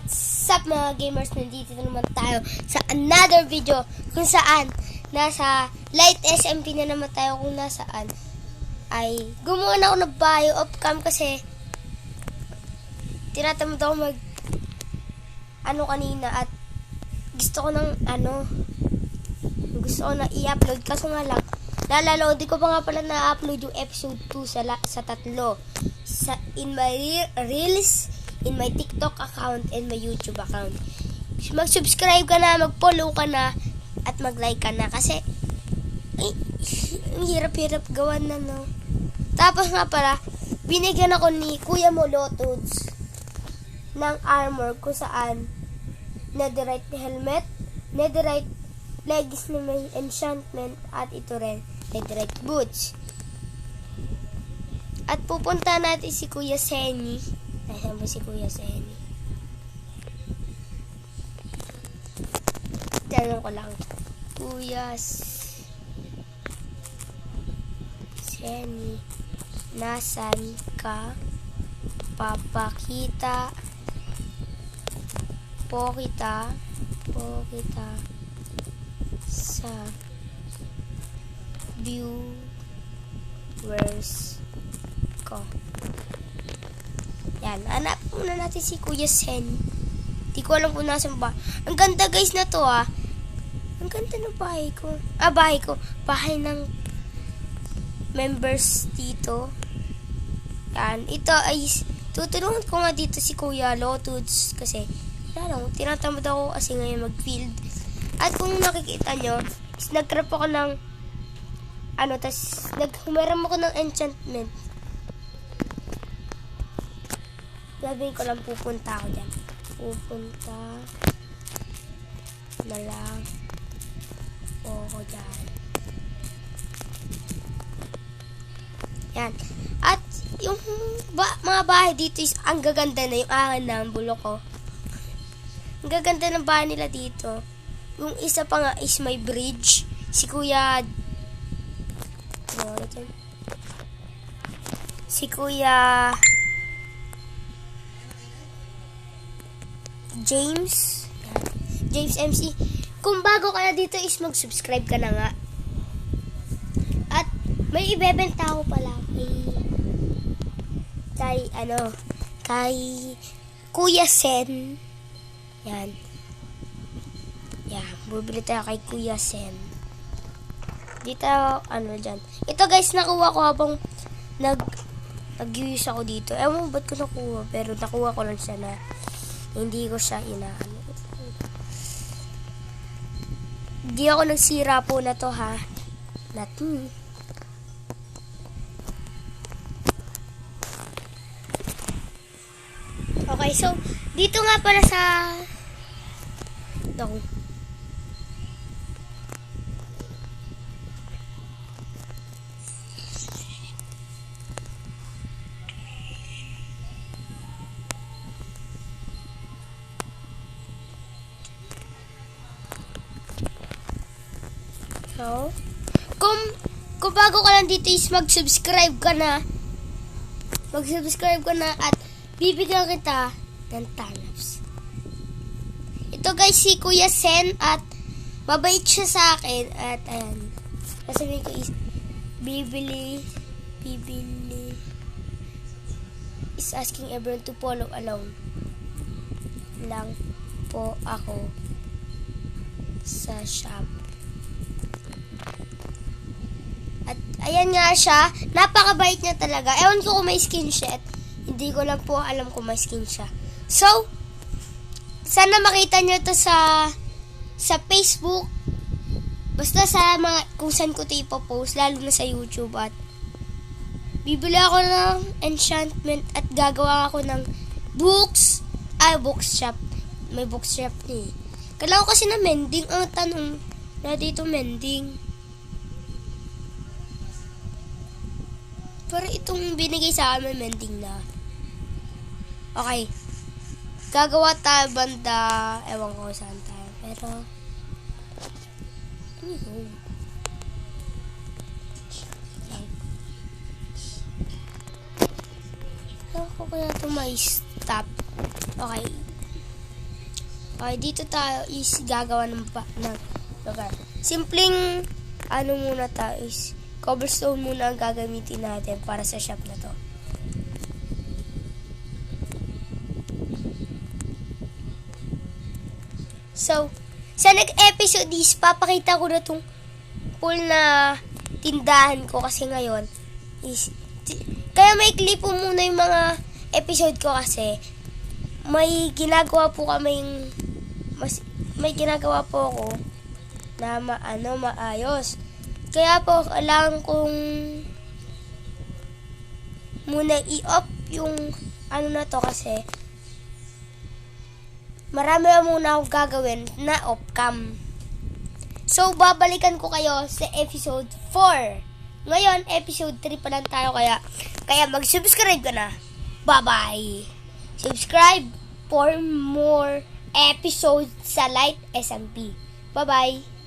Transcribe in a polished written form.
What's up mga gamers? Nandito naman tayo sa another video kung saan nasa Light SMP na naman tayo, kung nasaan ay gumawa na ako ng bio off cam kasi tinatamad ako mag kanina at gusto ko na i-upload kaso nga lang nalala ko, di ko pa nga pala na-upload yung episode 2 sa tatlo in my reels, in my TikTok account and my YouTube account. Mag-subscribe ka na, mag-follow ka na at mag-like ka na kasi ang hirap-hirap gawan na, no. Tapos nga pala binigyan ako ni Kuya mo Lotuds ng armor kung saan netherite helmet, netherite leggings na may enchantment at ito rin netherite boots. At pupunta natin si Kuya Senny. Nasaan ba si Kuya Senny? Tanong ko lang. Kuya Senny, nasan ka? Papakita po kita sa viewers ko. Yan, hanap muna natin si Kuya Sen. Di ko alam kung nasan ba. Ang ganda guys na to Ang ganda ng bahay ko. Bahay ng members dito. Yan, ito ay tutulungan ko nga dito si Kuya Lotuds kasi tinatamad ako kasi ngayon mag-field. At kung nakikita nyo, nag-craft ako ng humaram ako ng enchantment. Sabihin ko lang pupunta ako dyan. Pupunta na lang ako dyan. Yan. At yung mga bahay dito is ang gaganda na yung akin na ang bulok ko. Ang gaganda ng bahay nila dito. Yung isa pa nga is may bridge. Si Kuya James MC. Kung bago ka na dito is mag-subscribe ka na nga. At may ibebenta ako pala kay Kuya Sen. Yan, bubili tayo kay Kuya Sen. Dito, dyan. Ito guys, nakuha ko habang nag-use ako dito. Ewan mo ba't ko nakuha, pero nakuha ko lang siya na hindi ko siya Hindi ako nagsira po na to, ha. Okay, so dito nga pala sa kung bago ka lang dito is mag-subscribe ka na at bibigyan kita ng turnips. Ito guys si Kuya Sen at mabait siya sa akin at ayan. Sasabihin ko is bibili is asking everyone to follow along lang po ako sa shop. At ayan nga siya, napakabait niya talaga. Ewan ko kung may skin siya at hindi ko lang po alam kung may skin siya. So, sana makita niyo to sa Facebook. Basta sa kung saan ko ito ipopost, lalo na sa YouTube. At bibili ako ng enchantment at gagawa ako ng bookshop. May bookshop ni. Kailangan ko kasi na mending. Ang tanong na dito mending. Pero itong binigay sa amin mending na. Okay. Gagawa tayo banda. Ewan ko saan tayo. Pero Ewan ko kaya ito may stop. Okay. Okay, dito tayo is gagawa ng lugar. Simpleng, ano muna tayo is, cobblestone muna ang gagamitin natin para sa shop na to. So, sa next-episode is, papakita ko na itong full na tindahan ko kasi ngayon is, kaya may clip po muna yung mga episode ko kasi may ginagawa po kaming may ginagawa po ako na maayos. Kaya po kailangan kong muna i-off yung ano na to kasi marami na muna akong gagawin na off-cam. So, babalikan ko kayo sa episode 4. Ngayon, episode 3 pa lang tayo kaya mag-subscribe ka na. Bye-bye! Subscribe for more episodes sa Light SMP. Bye-bye!